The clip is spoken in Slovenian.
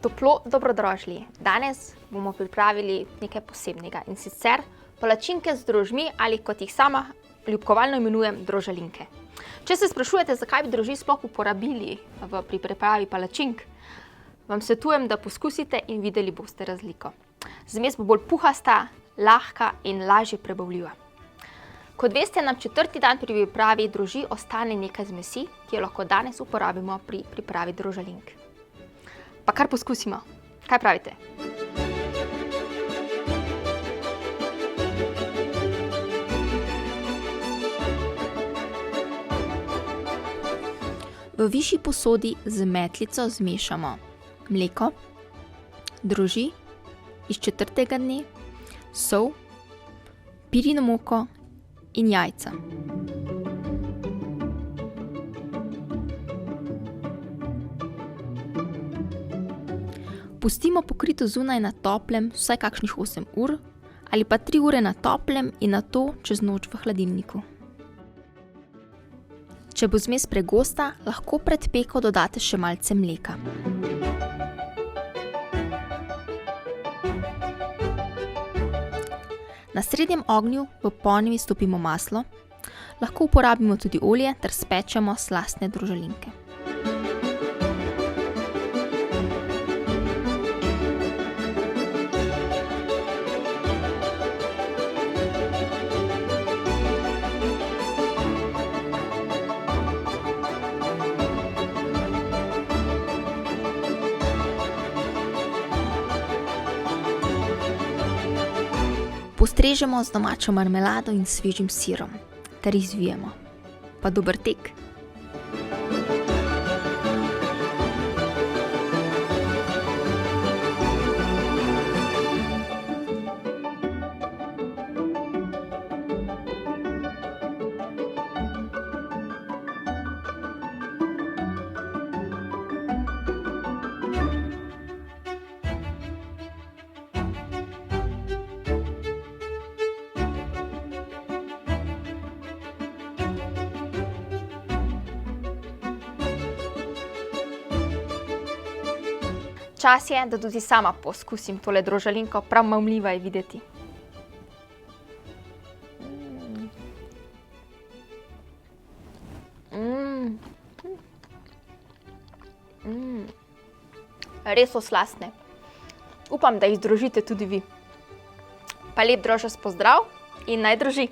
Toplo dobrodrožli. Danes bomo pripravili nekaj posebnega in sicer palačinke z drožmi ali kot jih sama ljubkovalno imenujem drožalinke. Če se sprašujete, zakaj bi drožmi sploh uporabili pri pripravi palačink, vam svetujem, da poskusite in videli boste razliko. Zmes bo bolj puhasta, lahka in lažje prebavljiva. Kot veste, nam 4. dan pri pripravi drožmi ostane nekaj zmesi, ki jo lahko danes uporabimo pri pripravi drožalink. Pa kar poskusimo. Kaj pravite? V višji posodi z metlico zmešamo mleko, drožmi iz 4. dne, sol, pirino moko in jajca. Pustimo pokrito zunaj na toplem vsaj kakšnih 8 ur ali pa 3 ure na toplem in nato čez noč v hladilniku. Če bo zmes pregosta, lahko pred peko dodate še malce mleka. Na srednjem ognju v ponvi stopimo maslo, lahko uporabimo tudi olje ter spečemo slastne drožalinke. Postrežemo z domačo marmelado in svežim sirom ter jih zvijemo. Pa dober tek! Čas je, da tudi sama poskusim tole drožalinko, prav mamljiva je videti. Res so slastne. Upam, da jih zdrožite tudi vi. Pa lep drožast pozdrav in naj droži!